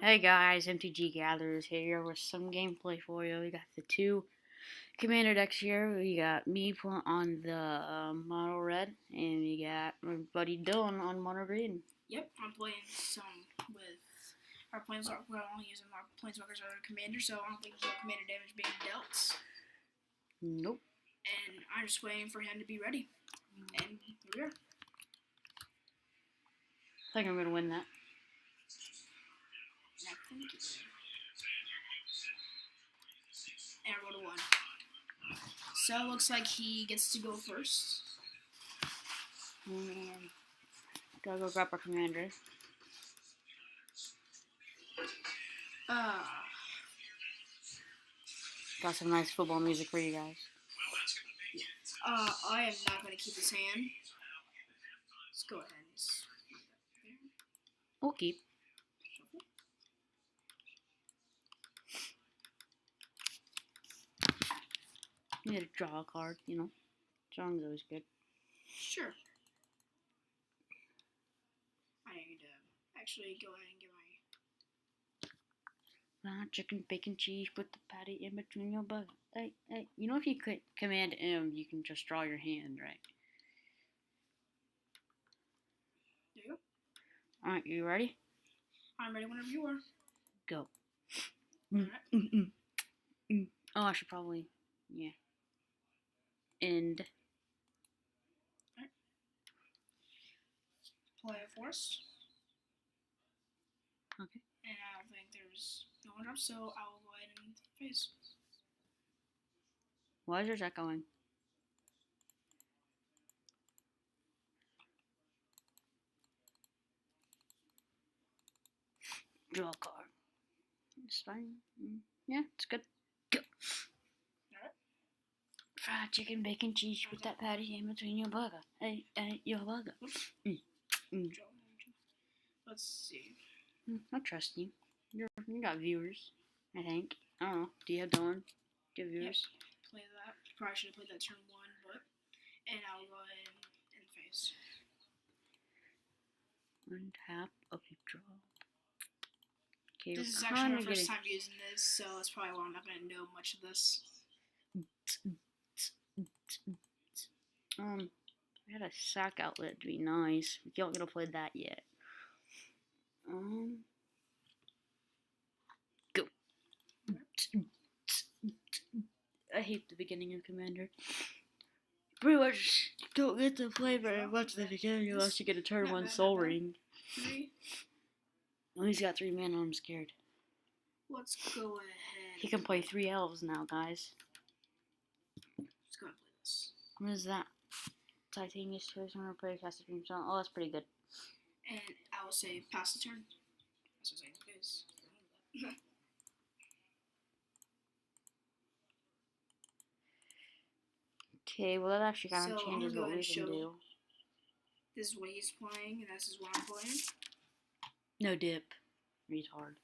Hey guys, MTG Gatherers here with some gameplay for you. We got the two commander decks here. We got me on the mono red, and we got my buddy Dylan on mono green. Yep, I'm playing some with our planeswalkers. We're only using our planeswalkers as our commander, so I don't think there's no commander damage being dealt. Nope. And I'm just waiting for him to be ready. And here we are. I think I'm gonna win that. I think it is. And I rolled a 1. So it looks like he gets to go first. And gotta go grab our commander. Got some nice football music for you guys. I am not going to keep his hand. Let's go ahead and We'll keep. You need to draw a card, you know. Drawing's always good. Sure. I need to actually go ahead and get my... Chicken, bacon, cheese, put the patty in between your butt. Hey, you know if you could command M, you can just draw your hand, right? There you go. Alright, you ready? I'm ready whenever you are. Go. Alright. Oh, I should probably, yeah. End. Alright. Play a forest. Okay. And I don't think there's no one up, so I will go ahead and face. Why is yours echoing? Draw a card. It's fine. Yeah, it's good. Go. Alright. Fried chicken, bacon, cheese with that patty in between your burger. Hey, your burger. Let's see. I trust you. You got viewers, I think. I don't know. Do you have Dawn? Do you have viewers? Yep. Play that. Probably should have played that turn 1, but... And I'll go ahead and face. Untap. Okay, draw. Okay, this is actually my first time using this, so that's probably why I'm not going to know much of this. I had a sack outlet to be nice. We don't get to play that yet. Go. I hate the beginning of Commander. Pretty much don't get to play very much at the beginning unless you get a turn 1 Soul Ring. 3. Oh, he's got 3 mana, I'm scared. Let's go ahead. He can play 3 elves now, guys. Let's go ahead and play this. What is that? Titanius choice when play cast a dream song. Oh, that's pretty good. And I will say pass the turn. That's what I'm saying. Okay, well that actually kind of changes what we can do. This is what he's playing, and this is what I'm playing. No dip. Retard.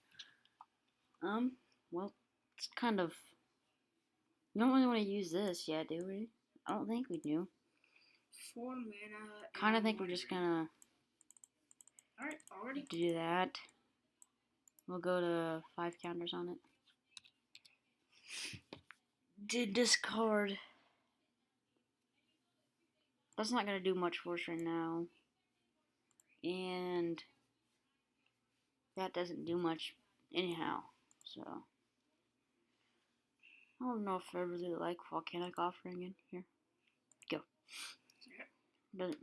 Well, it's kind of... We don't really want to use this yet, do we? I don't think we do. 4 mana. Kind of think we're just gonna... Alright, already. Do that. We'll go to 5 counters on it. Did discard. That's not gonna do much for us right now. And that doesn't do much anyhow. So I don't know if I really like Volcanic Offering in here. Go. Doesn't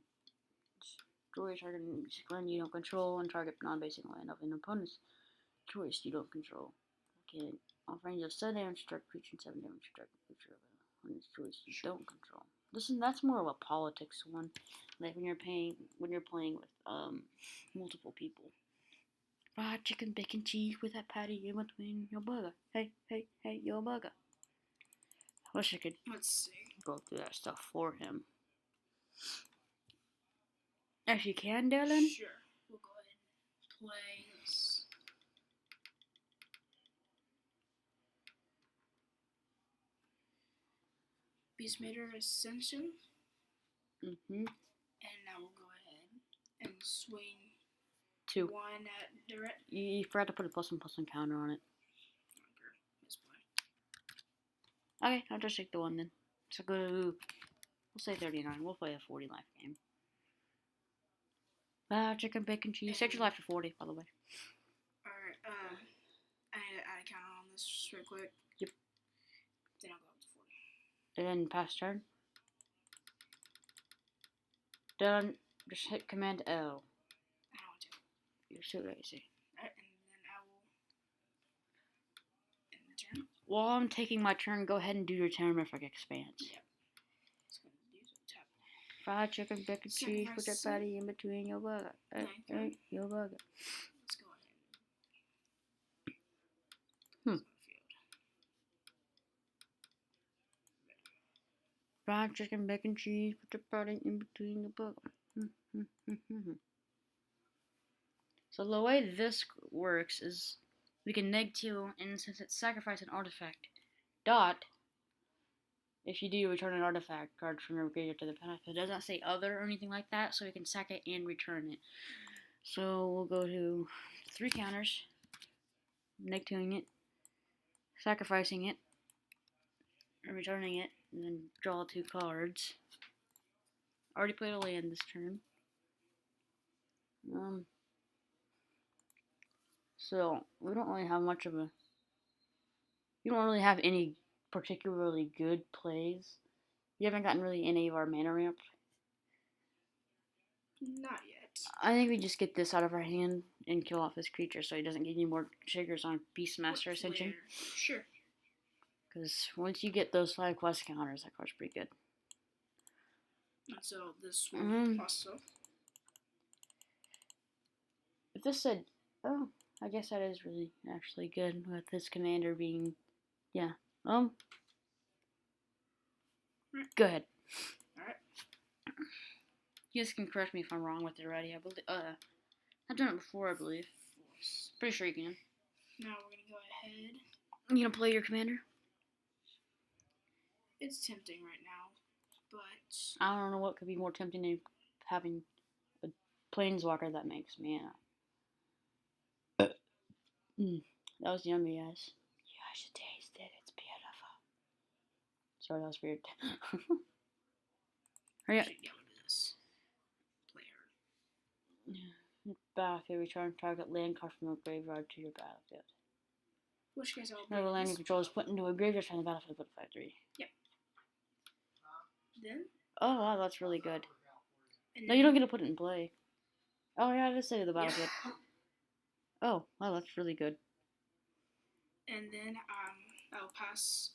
destroy target land you don't control and target non-basic land of an opponent's choice you don't control. Okay. Offering of 7 damage strike creature and 7 damage strike creature of an opponent's choice you don't control. That's more of a politics one. Like when you're playing with multiple people. Fried chicken, bacon, cheese with that patty in between your burger. Hey, your burger. I wish I could go through that stuff for him. If you can, Dylan. Sure. We'll go ahead and play this. Beastmaker Ascension. And now we'll go ahead and swing 2. 1 at Daretti. You forgot to put a +1/+1 counter on it. Misplay. Okay, I'll just take the 1 then. So go to, we'll say 39. We'll play a 40 life game. Chicken, bacon, cheese. Set your life to 40, by the way. Alright, I need to add a counter on this just real quick. Yep. Then I'll go up to 40. And then pass turn. Done. Just hit Command L. I don't want to. You're so lazy. Alright, and then I will end the turn. While I'm taking my turn, go ahead and do your Terrific Expanse. Yep. It's going to use a tap. Fried chicken, bacon, cheese, put that Sacrifice. patty in between your burger. Hey, your burger. Let's go ahead. Hmm. It's on field. Fried chicken, bacon, cheese, put the patty in between your burger. So the way this works is we can -2, and since it's sacrifice an artifact, dot, if you do return an artifact card from your graveyard to the battlefield. It doesn't say other or anything like that, so we can sack it and return it. So we'll go to 3 counters, -2ing it, sacrificing it, and returning it, and then draw 2 cards. Already played a land this turn. So we don't really have much of a. You don't really have any particularly good plays. You haven't gotten really any of our mana ramp. Not yet. I think we just get this out of our hand and kill off this creature so he doesn't get any more triggers on Beastmaster Ascension. Sure. Because once you get those 5 quest counters, that card's pretty good. And so this will also. If this said, oh, I guess that is really actually good with this commander being, yeah. Go ahead. Alright. You guys can correct me if I'm wrong with it already. I believe, I've done it before, I believe. Pretty sure you can. Now we're gonna go ahead. You gonna play your commander? It's tempting right now, but I don't know what could be more tempting than having a planeswalker that makes mana. That was yummy, guys. You guys should taste it. It's beautiful. Sorry, that was weird. Hurry up. should get rid of this player. Battlefield, return target land card from a graveyard to your battlefield. Which case I'll Whenever land control is put into a graveyard from the battlefield, put 5/3. Yep. Then. Oh wow, that's really good. And No, you don't get to put it in play. Oh yeah, I just say to the battlefield. Yeah. Oh wow, that's really good. And then I'll pass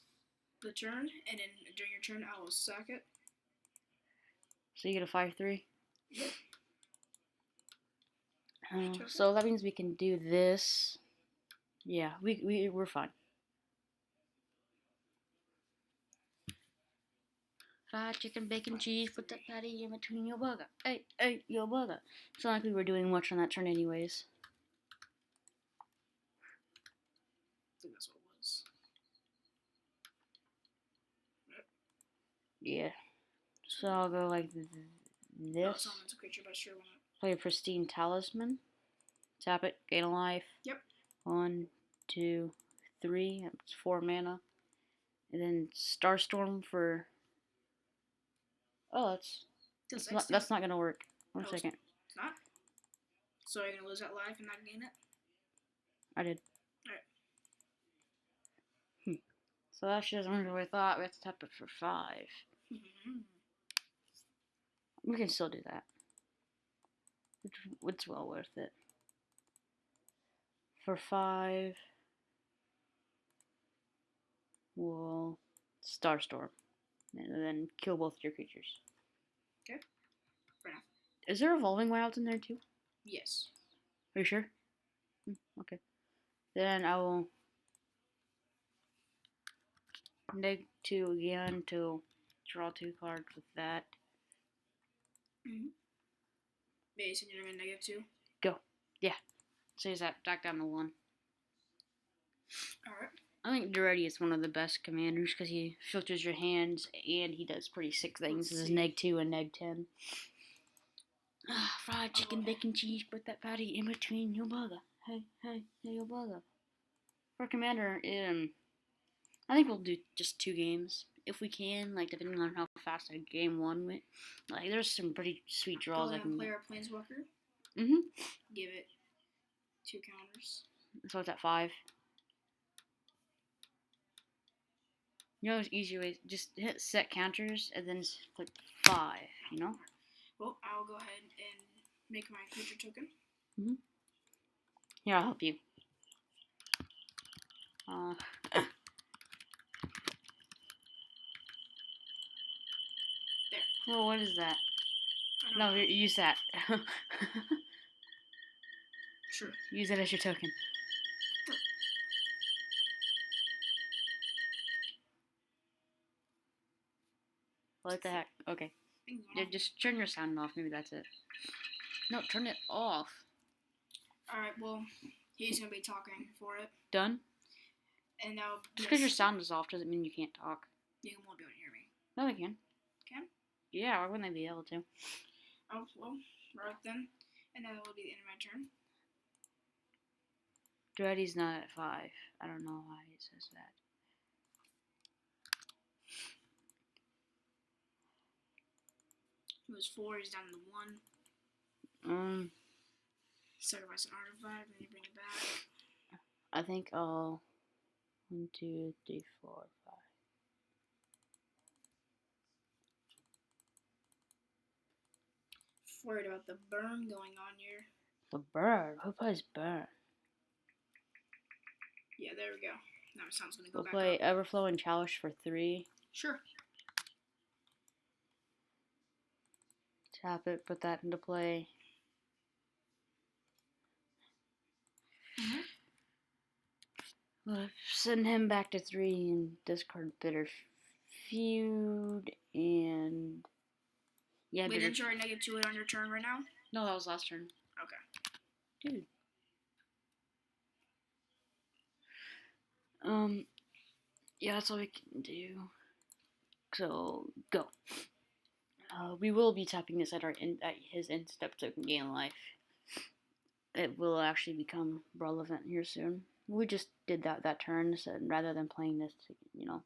the turn, and then during your turn I will sack it. So you get a 5/3. Yep. So that means we can do this. Yeah, we're fine. Fried chicken, bacon, cheese, put that patty in between your burger. Hey, your burger. It's not like we were doing much on that turn anyways. I think that's what it was. Yeah. So I'll go like this. No, it's a creature, but sure, why not? Play a Pristine Talisman. Tap it, gain a life. Yep. 1, 2, 3. That's 4 mana. And then Starstorm for. Oh, that's not gonna work. One second. It's not? So you're gonna lose that life and not gain it? I did. Alright. So that actually doesn't work the way I thought. We have to tap it for 5. We can still do that. It's well worth it. For 5, we'll Starstorm. And then kill both your creatures. Okay. Fair enough. Is there Evolving Wilds in there too? Yes. Are you sure? Okay. Then I will -2 again to draw 2 cards with that. Base, and you're gonna -2? Go. Yeah. Says that back down to 1. Alright. I think Daretti is one of the best commanders because he filters your hands and he does pretty sick things. This is -2 and -10. Fried chicken, bacon, cheese, put that patty in between your burger. Hey, your burger. For Commander, I think we'll do just 2 games. If we can, like, depending on how fast a game 1 went. Like, there's some pretty sweet draws I can play our Planeswalker. Give it 2 counters. So it's at 5. You know, there's easier ways. Just hit set counters and then click 5, you know? Well, I'll go ahead and make my creature token. Here, I'll help you. There. Oh, what is that? No, know. use that. Sure. Use it as your token. What the heck? Okay. Yeah, just turn your sound off. Maybe that's it. No, turn it off. Alright, well, he's going to be talking for it. Done? And now... Just because your sound is off doesn't mean you can't talk. You won't be able to hear me. No, they can. Can? Yeah, why wouldn't they be able to? Oh, well, right then. And that will be the end of my turn. Daretti's not at 5. I don't know why it says that. He was 4, he's down to 1. Sacrifice an artifact, then you bring it back. I think I'll 1, 2, 3, 4, 5. Worried about the burn going on here. The bird? Who plays bird? Yeah, there we go. Now my sound's gonna go We'll back play up. Everflow and Chalice for 3. Sure. Tap it, put that into play. We'll send him back to 3 and discard Bitter Feud and... Yeah, wait, didn't you already negative it on your turn right now? No, that was last turn. Okay. Dude. Yeah, that's all we can do. So, go. We will be tapping this at his end step to gain life. It will actually become relevant here soon. We just did that turn, so rather than playing this, you know.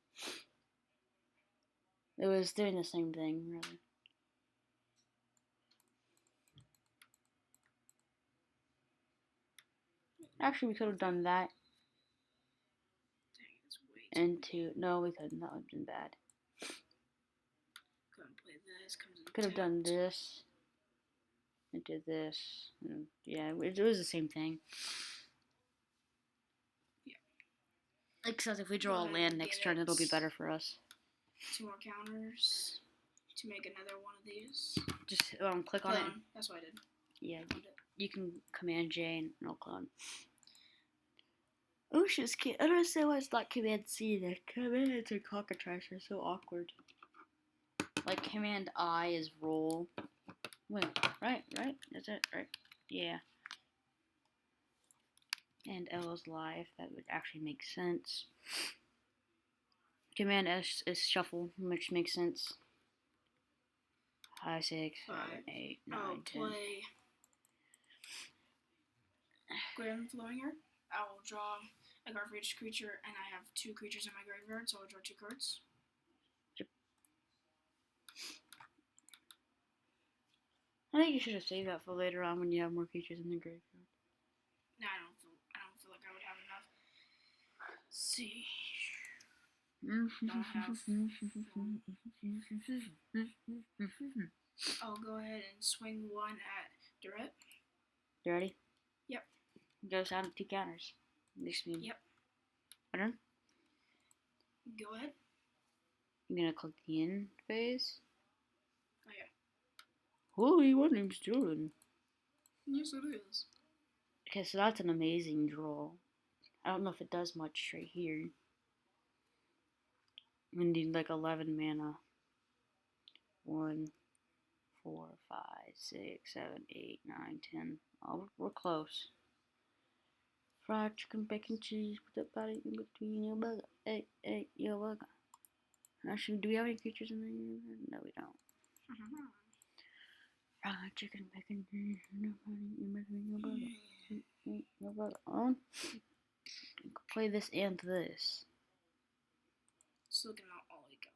It was doing the same thing, really. Actually, we could have done that. No, we couldn't. That would have been bad. Play this, could have done this. And did this. And yeah, it was the same thing. Yeah. Except if we draw a land next turn, it'll be better for us. 2 more counters to make another one of these. Just click on it. That's what I did. Yeah, you can Command J and it'll clone. Oh, she's cute. I don't understand why it's not Command C. The commands and cockatrice are so awkward. Like Command I is roll. Wait, right? Is it right? Yeah. And L is live. That would actually make sense. Command S is shuffle, which makes sense. 5, 6, 7, 8, 9, 10. Play Grand Flowing. I will draw a card for each creature, and I have 2 creatures in my graveyard, so I'll draw 2 cards. Yep. I think you should have saved that for later on when you have more creatures in the graveyard. No, I don't feel like I would have enough. Let's see. I'll go ahead and swing 1 at Daretti. You ready? Yep. Goes down to 2 counters. Next mean. Yep. My turn? Go ahead. I'm gonna click the end phase. Oh yeah. Holy, what name's Jordan? Yes, it is. Okay, so that's an amazing draw. I don't know if it does much right here. We need like 11 mana. 1, 4, 5, 6, 7, 8, 9, 10. Oh, we're close. Fried chicken, bacon, cheese, put that patty in between your burger. Hey, your burger. Actually, do we have any creatures in there? No, we don't. Fried chicken, bacon, cheese, no burger. On. Play this and this. Just looking at all he got.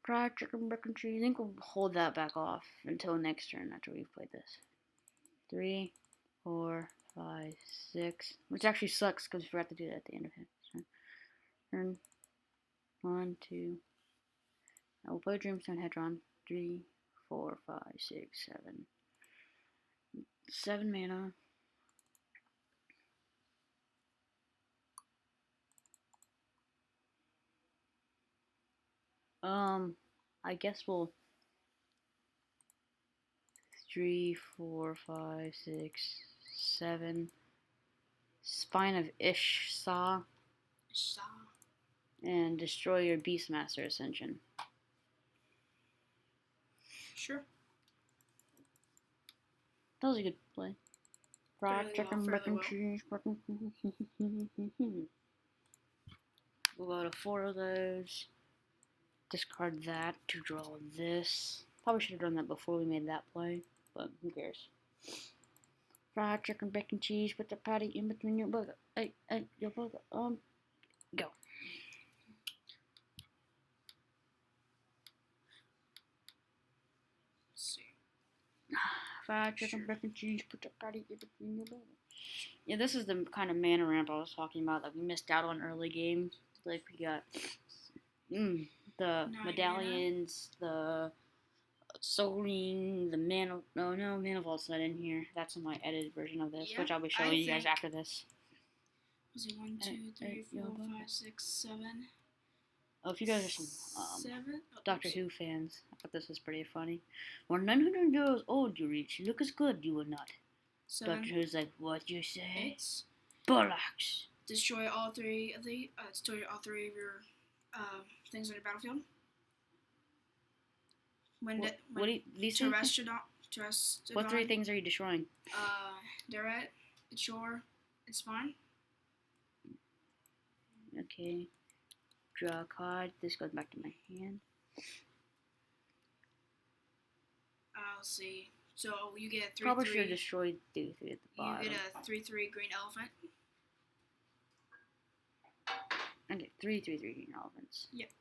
Fried chicken, bacon, cheese. I think we'll hold that back off until next turn after we've played this. 3, 4, 5, 6. Which actually sucks because we forgot to do that at the end of it. So, turn 1, 2. I will play Dreamstone Hedron. 3, 4, 5, 6, 7. 7 mana. I guess we'll 3, 4, 5, 6, 7. Spine of Ishsa. And destroy your Beastmaster Ascension. Sure. That was a good play. Fried chicken, bacon, cheese, bacon. We'll go to 4 of those. Discard that to draw this. Probably should have done that before we made that play, but who cares? Fried chicken, bacon, cheese, put the patty in between your burger. Hey, your burger. Go. Fried chicken, bacon, cheese, put the patty in between your burger. Yeah, this is the kind of mana ramp I was talking about that we missed out on early game. Like we got the medallions, the Soul Ring, the mana. No, Mana Vault's not in here. That's in my edited version of this, which I'll be showing you guys after this. Was it 1, 2, 3, 4, 5, 6, 7? Oh, if you guys are some 7? Doctor Who fans, I thought this was pretty funny. When 900 years old you reach, you look as good you will not. 7. Doctor Who's like, what you say? 8. Bollocks. Destroy all 3 of the your things on your battlefield. These what 3 things are you destroying? Daretti, Shore, and Spine. Okay. Draw a card. This goes back to my hand. I'll see. So you get a 3/3. Probably should have destroyed 3 at the bottom. You get a 3/3 green elephant. Okay, 3 green elephants. Yep.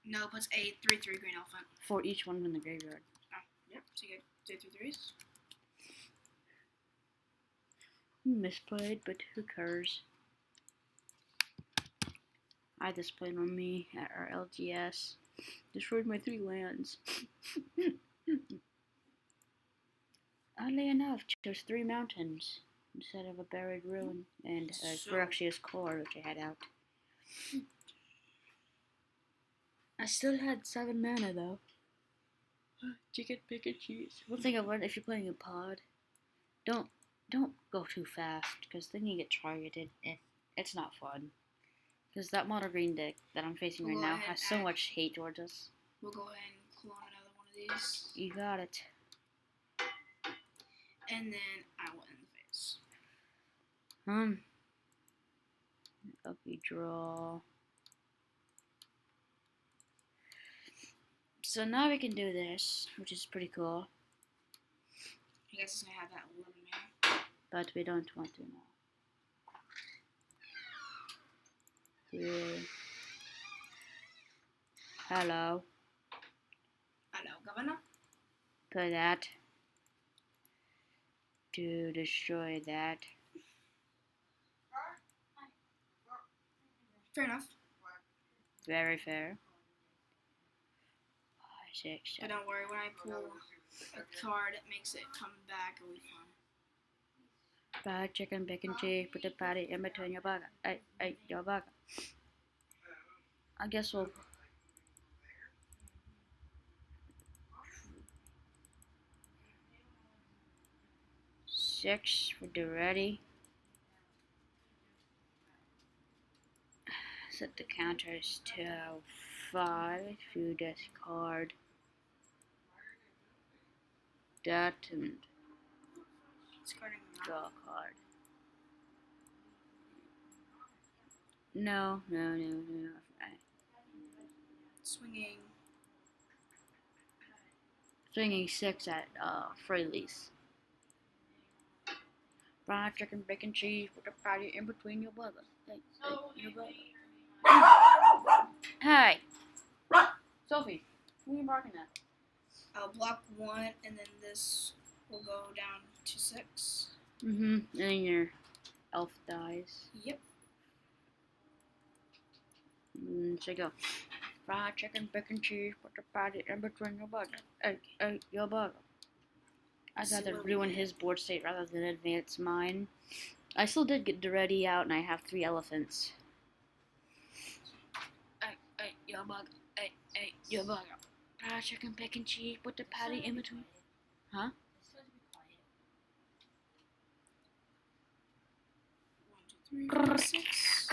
No, it puts a 3/3 green elephant. For each one from the graveyard. Oh, yep. So you get 3 3/3s. Misplayed, but who cares? I displayed on me at our LGS. Destroyed my 3 lands. Oddly enough, chose 3 mountains instead of a buried ruin and a Phyrexia's Core, which I had out. I still had 7 mana though. Chicken, bacon, cheese. One thing I learned: if you're playing a pod, don't go too fast, because then you get targeted and it's not fun. Because that mono green deck that I'm facing right now has so much hate towards us. We'll go ahead and clone another one of these. You got it. And then I will end the phase. Okay, draw. So now we can do this, which is pretty cool. I guess it's gonna have that 11 mana. But we don't want to now. 3. Hello. Hello, Governor. Play that. To destroy that. Fair enough. Very fair. 5, 6, 7. But don't worry, when I pull a card, it makes it come back. It'll be fun. Fried chicken, bacon, cheese, put the patty in between your burger. Hey, your burger. I guess we'll... Six for Daretti. Set the counters to 5. If you discard that and draw a card. No. Right. Swinging. swinging 6 at Fraley's. Fried chicken, bacon, cheese with a patty in between your burger. Hey, your burger. Hey! Sophie, who are you barking at? I'll block 1, and then this will go down to 6. And then your elf dies. Yep. So go. Fried chicken, bacon, cheese with a patty in between your burger. Hey, your burger. I'd rather ruin his board state rather than advance mine. I still did get Daretti out, and I have 3 elephants. Hey, your burger. Hey, your burger. Fried chicken, bacon, cheese with the patty in between. Huh? 1, 2, 3, 4, 6.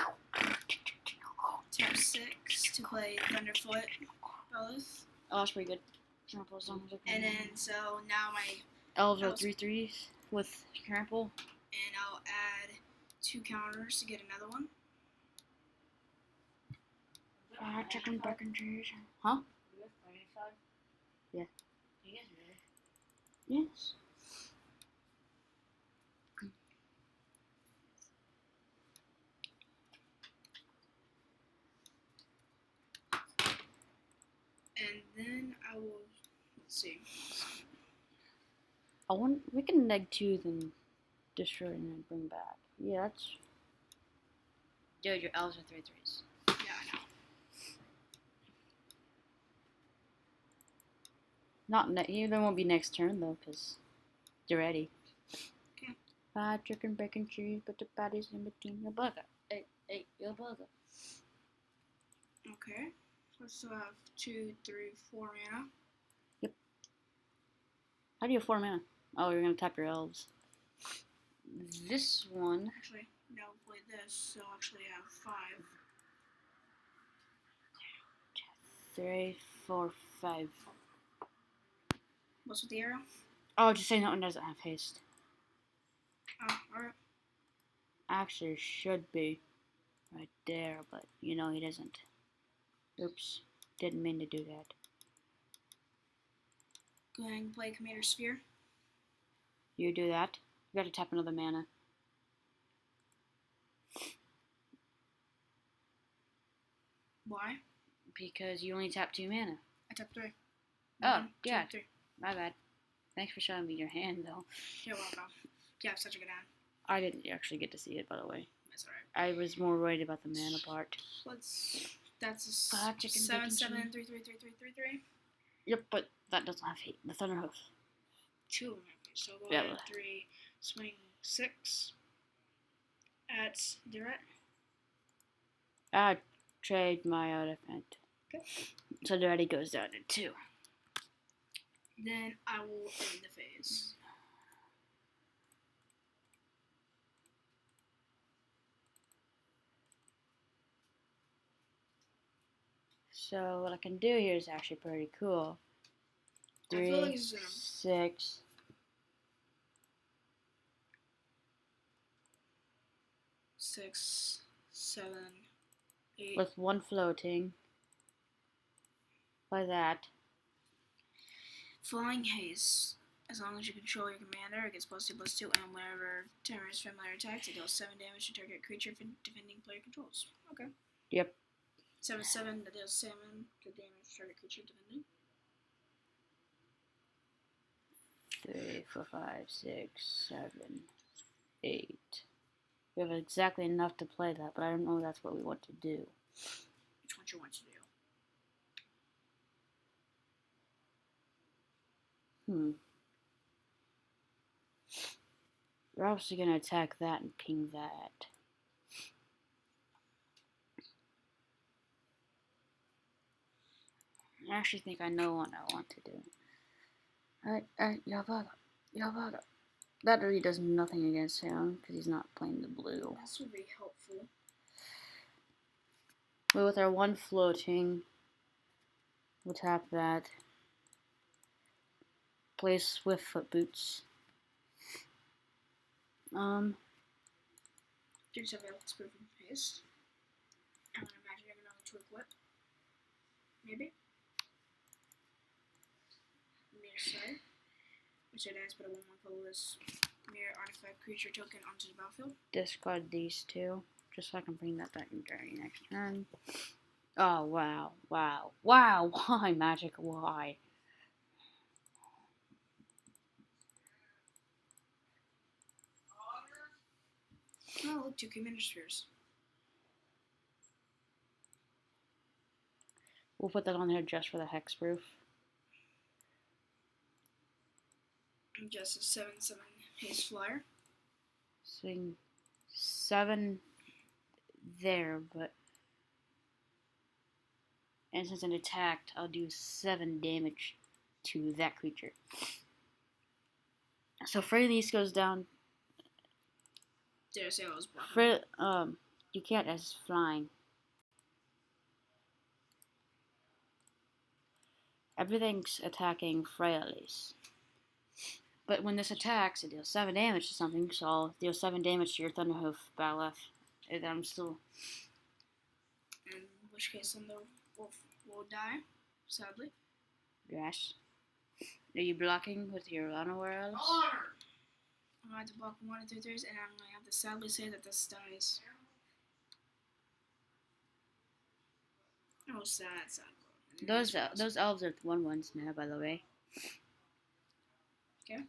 Tap 6 to play Thunderfoot both. Oh, that's pretty good. And then, so now my elves are 3/3s with trample. And I'll add 2 counters to get another one. Fried chicken, bacon, cheese. Huh? Yeah. Yes. And then I will, let's see. We can neg 2, then destroy and then bring back. Yeah, that's. Dude, your elves are 3/3s. Yeah, I know. There won't be next turn though, cause you're ready. Okay. Fried chicken, bacon, cheese, but the patty's in between your burger. Hey, your burger. Okay. So I still have 2, 3, 4 mana. Yep. How do you have 4 mana? Oh, you're gonna tap your elves. This one. Actually, no, play this, so actually I have 5. 3, 4, 5. What's with the arrow? Oh, just say that one doesn't have haste. Oh, alright. Actually, should be right there, but you know he doesn't. Oops, didn't mean to do that. Go ahead and play Commander Sphere. You do that. You gotta tap another mana. Why? Because you only tap 2 mana. I tapped 3. Oh, 1, 2, yeah. 3. My bad. Thanks for showing me your hand, though. You're welcome. You have such a good hand. I didn't actually get to see it, by the way. That's alright. I was more worried about the mana part. That's a Fried chicken, 7, bacon, 7, cheese. 3, 3, 3, 3, 3, 3. Yep, but that doesn't have hate. The Thunderhoof. 2 of them. So go Yeah, ahead, 3, swing 6 at Daretti. I trade my elephant. Okay. So it already goes down to 2. Then I will end the phase. So what I can do here is actually pretty cool. I feel 3, like it's 6. Six, 7, 8. With 1 floating. By that. Flying haste. As long as you control your commander, it gets +2/+2, and whenever terrorist familiar attacks, it deals 7 damage to target creature defending player controls. Okay. Yep. 7/7, that deals 7 good damage to target creature defending. 3, 4, 5, 6, 7, 8. We have exactly enough to play that, but I don't know if that's what we want to do. Which one you want to do? We're obviously going to attack that and ping that. I actually think I know what I want to do. Alright, Yabaga. That really does nothing against him, because he's not playing the blue. This would be helpful. But with our 1 floating, we'll tap that. Play Swiftfoot Boots. Do you have a spoof in haste? I'm gonna imagine you're gonna Twig Whip. Maybe? side. Which it has, but a 1/1 colorless mirror artifact creature token onto the battlefield. Discard these two, just so I can bring that back in during next turn. Oh, wow, wow, wow, why, Magic, why? Oh, look, 2 commander spheres. We'll put that on there just for the hexproof. Just a 7/7 haste flyer. Swing 7 there, but. And since it attacked, I'll do 7 damage to that creature. So Freylease goes down. Did I say I was blocking? You can't as flying. Everything's attacking Freylease. But when this attacks, it deals 7 damage to something, so I'll deal 7 damage to your Thunderhoof Byleth. And I'm still... In which case, then the wolf will die, sadly. Yes. Are you blocking with your unaware elves? I'm going to have to block 1 and 2 turns, and I'm going to have to sadly say that this dies. Oh, sad. Those elves are 1/1s now, by the way. Okay.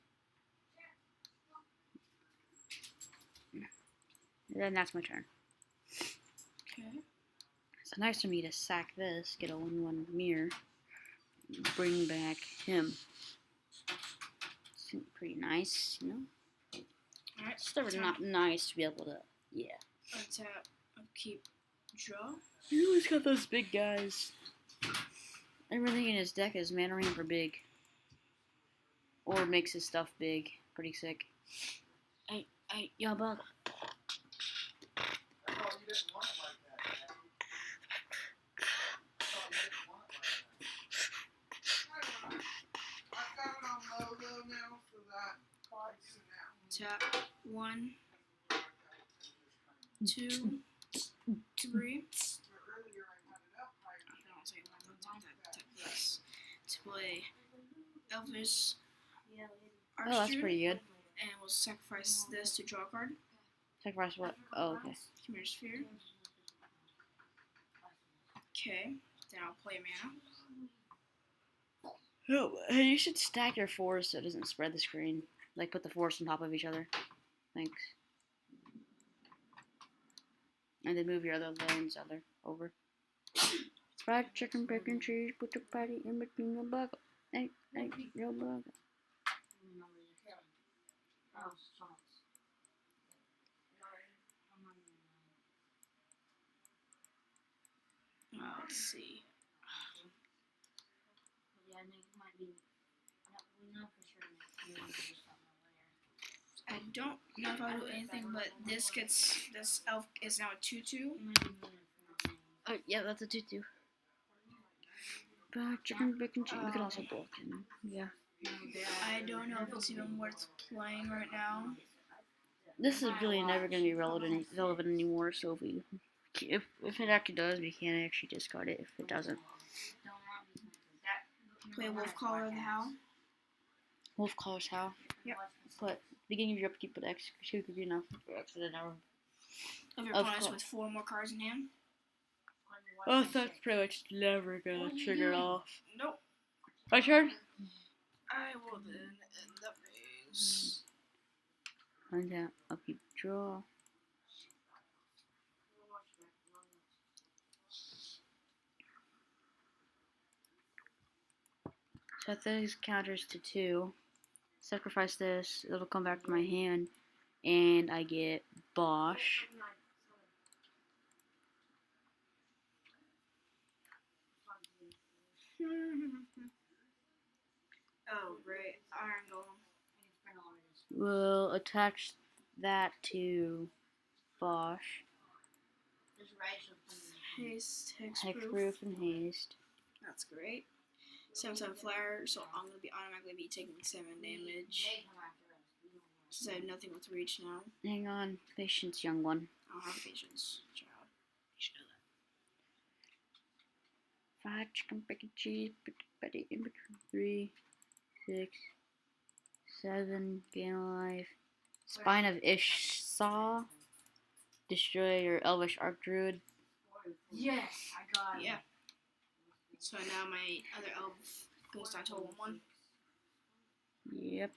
And then that's my turn. Okay. It's nice for me to sack this, get a 1/1 mirror, bring back him. Seems pretty nice, you know? Alright. It's never not nice to be able to, yeah. Untap, upkeep, draw. He always got those big guys. Everything in his deck is mana ramp or big. Or makes his stuff big. Pretty sick. Hey, yo, bug. Tap 1, 2, 3. To play Elvish Archduke. Oh, that's pretty good. And we'll sacrifice this to draw a card. Sacrifice what? Oh, okay. Commander Sphere. Okay, then I'll play mana. Oh, hey, you should stack your fours so it doesn't spread the screen. Like, put the fours on top of each other. Thanks. And then move your other lanes over. Fried chicken, bacon, cheese, put the patty in between your burger. Hey, your burger. Let's see. I don't know if I'll do anything, but this elf is now a 2/2. Yeah, that's a 2/2. Fried chicken, bacon, cheese. We could also block him. Yeah. I don't know if it's even worth playing right now. This is really never going to be relevant anymore, so if it actually does, we can actually discard it if it doesn't. Play Wolf Collar of the Howl. Wolf Collar's Howl? Yep. Put beginning of your upkeep with execute could be enough for accident hour. Of your opponents with 4 more cards in hand. Oh, that's pretty much never gonna trigger off. Nope. My turn? I will then end the phase. Find out. Upkeep draw. Set these counters to 2. Sacrifice this. It'll come back to my hand. And I get Bosch. Oh, right. Iron Golem. We'll attach that to Bosch. Haste, Hexproof and haste. That's great. 7/7 flyer, so I'm gonna be automatically taking 7 damage. Since I have nothing with reach now. Hang on, patience, young one. I don't have patience, child. You should know that. Fried chicken, bacon, cheese, put the patty in between 3. 6, 7, gain a life. Spine of Ishsaw. Destroy your Elvish Archdruid. Yes, I got it. Yeah. So now my other elf goes down to a 1/1. Yep.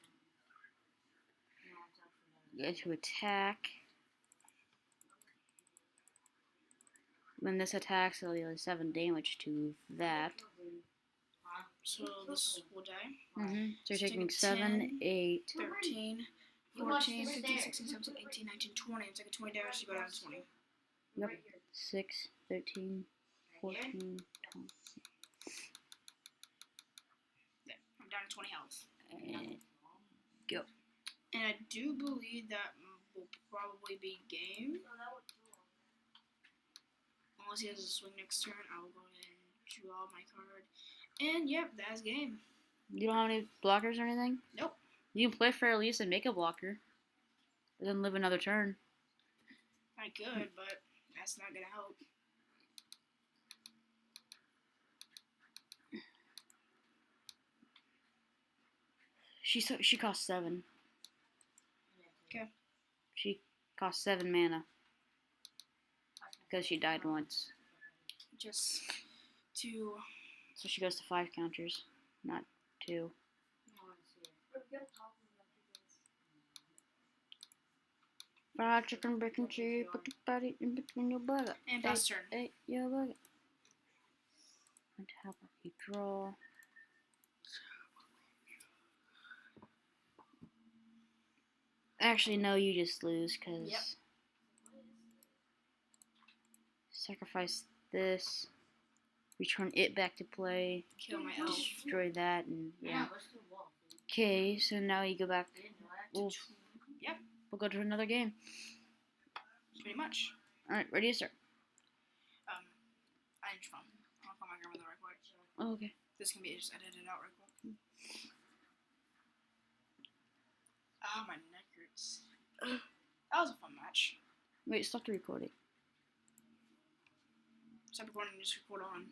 Get to attack. When this attacks, it'll deal 7 damage to that. So this will die. So you're So taking take a 7, 10, 8. 13, 14, 15, 16, 17, 18, 19, 20. It's like a 20 damage to go down to 20. Yep. 6, 13, 14, 20. Yeah, I'm down to 20 health. And go. And I do believe that will probably be game. Unless he has a swing next turn, I will go ahead and draw my card. And yep, that's game. You don't have any blockers or anything? Nope. You can play for Elise and make a blocker. But then live another turn. I could, but that's not gonna help. She costs 7. Okay. She costs 7 mana. Because she died once. Just to... So she goes to 5 counters, not 2. Fried chicken, bacon, cheese, put the patty in between your burger. And pass turn. Hey, your burger. And have a draw. Actually, no, you just lose, because... Yep. Sacrifice this. Return it back to play. Kill my elf. Destroy that, and yeah. Okay, so now you go back. We'll go to another game. Pretty much. Alright, ready to start. I just found. I'll call my grandmother right quick. Oh, okay. This can be just edited out right quick. Ah, my neck hurts. That was a fun match. Wait, stop the recording. Stop recording and just record on.